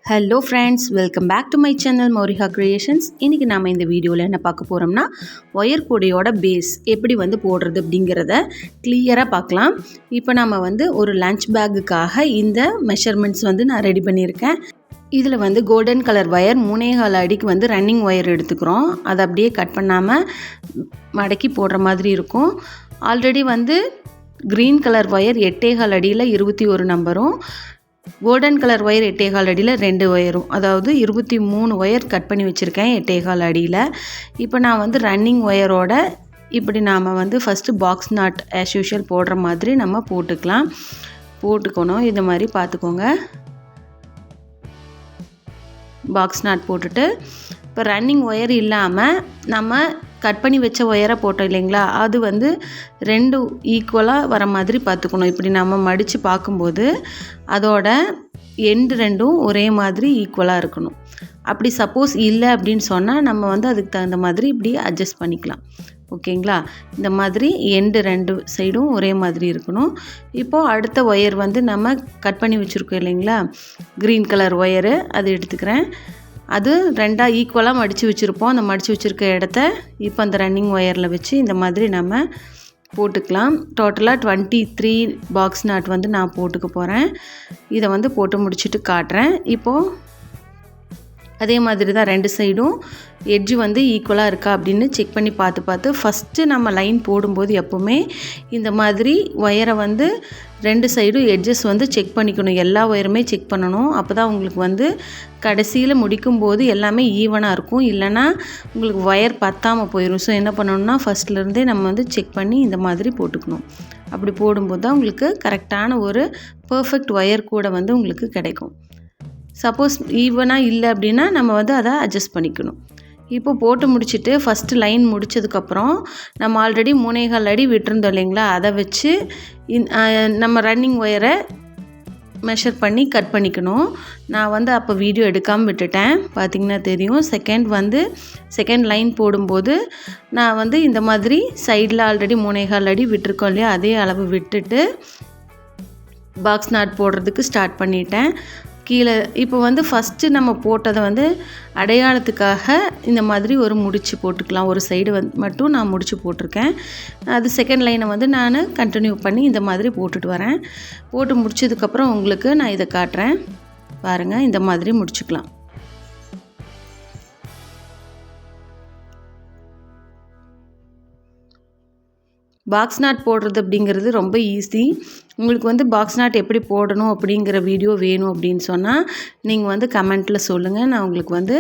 Hello friends, welcome back to my channel Mauriha creations. இன்றைக்கி நம்ம இந்த வீடியோவில் என்ன பார்க்க போகிறோம்னா, ஒயர் கூடையோட பேஸ் எப்படி போடுறது அப்படிங்கிறத கிளியராக பார்க்கலாம். இப்போ நம்ம ஒரு லஞ்ச் பேக்குக்காக இந்த மெஷர்மெண்ட்ஸ் நான் ரெடி பண்ணியிருக்கேன். இதில் கோல்டன் கலர் ஒயர் 3.25 அடிக்கு ரன்னிங் ஒயர் எடுத்துக்கிறோம். அதை அப்படியே கட் பண்ணாமல் மடக்கி போடுற மாதிரி இருக்கும். ஆல்ரெடி க்ரீன் கலர் ஒயர் 8.25 அடியில் 21 நம்பரும், கோல்டன் கலர் ஒயர் 8.25 அடியில் 2 ஒயரும், அதாவது 23 ஒயர் கட் பண்ணி வச்சுருக்கேன் 8.25 அடியில். இப்போ நான் ரன்னிங் ஒயரோட இப்படி நாம் first box not as usual போடுற மாதிரி நம்ம போட்டுக்கணும். இந்த மாதிரி பார்த்துக்கோங்க. பாக்ஸ் நாட் போட்டுட்டு இப்போ ரன்னிங் ஒயர் இல்லாமல் நம்ம கட் பண்ணி வச்ச ஒயரை போட்டோம் இல்லைங்களா, அது 2 ஈக்குவலாக வர மாதிரி பார்த்துக்கணும். இப்படி நம்ம மடித்து பார்க்கும்போது அதோட எண்டு 2ம் ஒரே மாதிரி ஈக்குவலாக இருக்கணும். அப்படி சப்போஸ் இல்லை அப்படின்னு சொன்னால் நம்ம அதுக்கு தகுந்த மாதிரி இப்படி அட்ஜஸ்ட் பண்ணிக்கலாம். ஓகேங்களா? இந்த மாதிரி எண்டு 2 சைடும் ஒரே மாதிரி இருக்கணும். இப்போது அடுத்த ஒயர் நம்ம கட் பண்ணி வச்சுருக்கோம் இல்லைங்களா, க்ரீன் கலர் ஒயரு, அது எடுத்துக்கிறேன். அது 2 ஈக்குவலாக மடித்து வச்சுருப்போம். அந்த மடித்து வச்சுருக்க இடத்த இப்போ அந்த ரன்னிங் ஒயரில் வச்சு இந்த மாதிரி நம்ம போட்டுக்கலாம். டோட்டலாக 23 பாக்ஸ் நாட் நான் போட்டுக்க போகிறேன். இதை போட்டு முடிச்சுட்டு காட்டுறேன். இப்போது அதே மாதிரி தான் 2 சைடும் எட்ஜு ஈக்குவலாக இருக்கா அப்படின்னு செக் பண்ணி பார்த்து ஃபஸ்ட்டு நம்ம லைன் போடும்போது எப்போவுமே இந்த மாதிரி ஒயரை 2 சைடும் எட்ஜஸ் செக் பண்ணிக்கணும். எல்லா ஒயருமே செக் பண்ணணும். அப்போ தான் உங்களுக்கு கடைசியில் முடிக்கும்போது எல்லாமே ஈவனாக இருக்கும். இல்லைனா உங்களுக்கு ஒயர் பத்தாமல் போயிடும். ஸோ என்ன பண்ணணும்னா ஃபஸ்ட்லேருந்தே நம்ம செக் பண்ணி இந்த மாதிரி போட்டுக்கணும். அப்படி போடும்போது தான் உங்களுக்கு கரெக்டான ஒரு பர்ஃபெக்ட் ஒயர் கூட உங்களுக்கு கிடைக்கும். சப்போஸ் ஈவனாக இல்லை அப்படின்னா நம்ம அதை அட்ஜஸ்ட் பண்ணிக்கணும். இப்போ போட்டு முடிச்சுட்டு ஃபஸ்ட்டு லைன் முடித்ததுக்கப்புறம் நம்ம ஆல்ரெடி 3.25 அடி விட்டுருந்தோம் இல்லைங்களா, அதை வச்சு நம்ம ரன்னிங் ஒயரை மெஷர் பண்ணி கட் பண்ணிக்கணும். நான் அப்போ வீடியோ எடுக்காமல் விட்டுட்டேன். பார்த்திங்கன்னா தெரியும். செகண்ட் லைன் போடும்போது நான் இந்த மாதிரி சைடில் ஆல்ரெடி 3.25 அடி விட்டுருக்கோம் இல்லையா, அதே அளவு விட்டுட்டு பாக்ஸ் நாட் போடுறதுக்கு ஸ்டார்ட் பண்ணிட்டேன். கீழே இப்போ ஃபஸ்ட்டு நம்ம போட்டதை அடையாளத்துக்காக இந்த மாதிரி ஒரு முடிச்சு போட்டுக்கலாம். ஒரு சைடு மட்டும் நான் முடிச்சு போட்டிருக்கேன். அது செகண்ட் லைனை நான் கண்டினியூ பண்ணி இந்த மாதிரி போட்டுட்டு வரேன். போட்டு முடிச்சதுக்கப்புறம் உங்களுக்கு நான் இதை காட்டுறேன். பாருங்கள், இந்த மாதிரி முடிச்சுக்கலாம். பாக்ஸ் நாட் போடுறது அப்படிங்கிறது ரொம்ப ஈஸி. உங்களுக்கு பாக்ஸ் நாட் எப்படி போடணும் அப்படிங்கிற வீடியோ வேணும் அப்படின்னு சொன்னால் நீங்கள் கமெண்ட்டில் சொல்லுங்கள். நான் உங்களுக்கு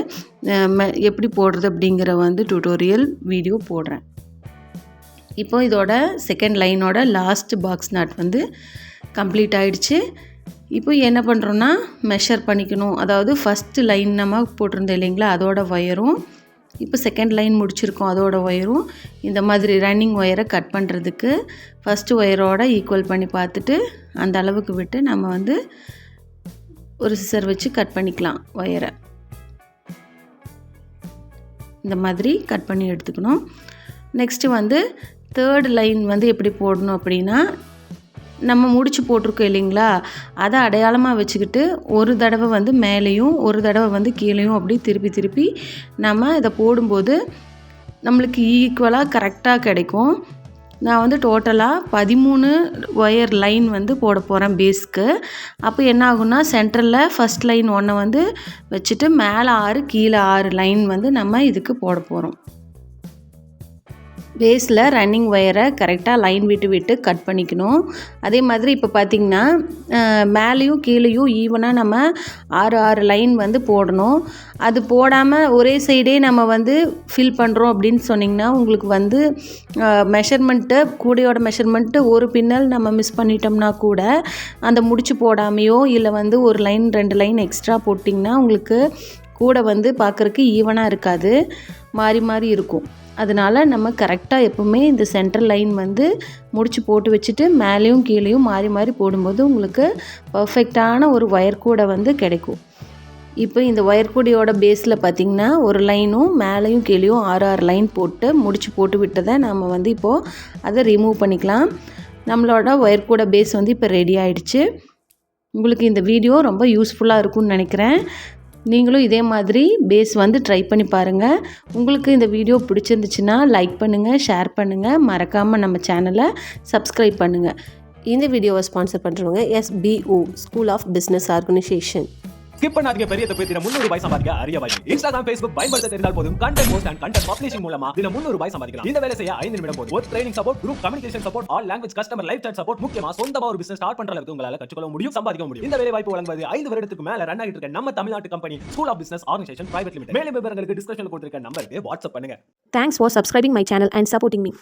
எப்படி போடுறது அப்படிங்கிற டியூட்டோரியல் வீடியோ போடுறேன். இப்போ இதோட செகண்ட் லைனோட லாஸ்ட் பாக்ஸ் நாட் கம்ப்ளீட் ஆகிடுச்சு. இப்போ என்ன பண்ணுறோன்னா மெஷர் பண்ணிக்கணும். அதாவது ஃபஸ்ட்டு லைன் நம்ம போட்டிருந்தோம் இல்லைங்களா, அதோட ஒயரும் இப்போ செகண்ட் லைன் முடிச்சிருக்கோம் அதோட ஒயரும் இந்த மாதிரி ரன்னிங் ஒயரை கட் பண்ணுறதுக்கு ஃபஸ்ட்டு ஒயரோட ஈக்குவல் பண்ணி பார்த்துட்டு அந்த அளவுக்கு விட்டு நம்ம ஒரு சிசர் வச்சு கட் பண்ணிக்கலாம். ஒயரை இந்த மாதிரி கட் பண்ணி எடுத்துக்கணும். நெக்ஸ்ட்டு தேர்ட் லைன் எப்படி போடணும் அப்படின்னா, நம்ம முடிச்சு போட்டிருக்கோம் இல்லைங்களா, அதை அடையாளமாக வச்சுக்கிட்டு ஒரு தடவை மேலேயும் ஒரு தடவை கீழேயும் அப்படி திருப்பி நம்ம இதை போடும்போது நம்மளுக்கு ஈக்குவலாக கரெக்டாக கிடைக்கும். நான் டோட்டலாக 13 ஒயர் லைன் போட போகிறேன் பேஸ்க்கு. அப்போ என்ன ஆகும்னா சென்டரில் ஃபஸ்ட் லைன் 1 வச்சுட்டு மேலே 6 கீழே 6 லைன் நம்ம இதுக்கு போட போகிறோம். பேஸில் ரன்னிங் ஒயரை கரெக்டாக லைன் விட்டு கட் பண்ணிக்கணும். அதே மாதிரி இப்போ பார்த்திங்கன்னா மேலேயும் கீழேயும் ஈவனாக நம்ம 6 லைன் போடணும். அது போடாமல் ஒரே சைடே நம்ம ஃபில் பண்ணுறோம் அப்படின்னு சொன்னிங்கன்னா உங்களுக்கு மெஷர்மெண்ட்டு கூடையோட மெஷர்மெண்ட்டு ஒரு பின்னல் நம்ம மிஸ் பண்ணிட்டோம்னா கூட அந்த முடிச்சு போடாமையோ இல்லை ஒரு லைன் 2 லைன் எக்ஸ்ட்ரா போட்டிங்கன்னா உங்களுக்கு கூட பார்க்குறக்கு ஈவனாக இருக்காது, மாறி இருக்கும். அதனால் நம்ம கரெக்டாக எப்போவுமே இந்த சென்டர் லைன் முடிச்சு போட்டு வச்சுட்டு மேலேயும் கீழேயும் மாறி போடும்போது உங்களுக்கு பர்ஃபெக்டான ஒரு ஒயர் கூடை கிடைக்கும். இப்போ இந்த ஒயர் கூடையோட பேஸில் பார்த்திங்கன்னா ஒரு லைனும் மேலேயும் கீழேயும் 6 லைன் போட்டு முடிச்சு போட்டு விட்டதை நம்ம இப்போது அதை ரிமூவ் பண்ணிக்கலாம். நம்மளோட ஒயர் கூட பேஸ் வந்து இப்போ ரெடி ஆயிடுச்சு. உங்களுக்கு இந்த வீடியோ ரொம்ப யூஸ்ஃபுல்லாக இருக்கும்னு நினைக்கிறேன். நீங்களும் இதே மாதிரி பேஸ் வந்து ட்ரை பண்ணி பாருங்கள். உங்களுக்கு இந்த வீடியோ பிடிச்சிருந்துச்சுன்னா லைக் பண்ணுங்கள், ஷேர் பண்ணுங்கள், மறக்காமல் நம்ம சேனலை சப்ஸ்கிரைப் பண்ணுங்கள். இந்த வீடியோவை ஸ்பான்சர் பண்ணுறவங்க SBO school of business organisation. ஸ்கிப் பண்ணாதீங்க. பெரிய தொகை தினம் 300 ரூபாய் சம்பாதிக்க அரிய வாய்ப்பு. இன்ஸ்டாகிராம், ஃபேஸ்புக் பயன்படுத்த தெரிந்தால் போதும். Content post and content publishing மூலமா தினம் 300 ரூபாய் சம்பாதிக்கலாம். இந்த வேலை செய்ய 5 நிமிடம் போதும். ஒரு training support, group communication support, all language customer life time support, முக்கியமா சொந்தமா ஒரு பிசினஸ் ஸ்டார்ட் பண்ற அளவுக்கு உங்களால கற்றுக்கொள்ள முடியும், சம்பாதிக்க முடியும். இந்த வேலை வாய்ப்பு வழங்குவது 5 வருடத்துக்கு மேல ரன் ஆகிட்டு இருக்க நம்ம தமிழ்நாட்டு company school of business organisation private limited. மேலும் விவரங்களுக்கு டிஸ்கிரிப்ஷன்ல கொடுத்திருக்க நம்பருக்கு வாட்ஸ்அப் பண்ணுங்க. Thanks for subscribing my channel and supporting me.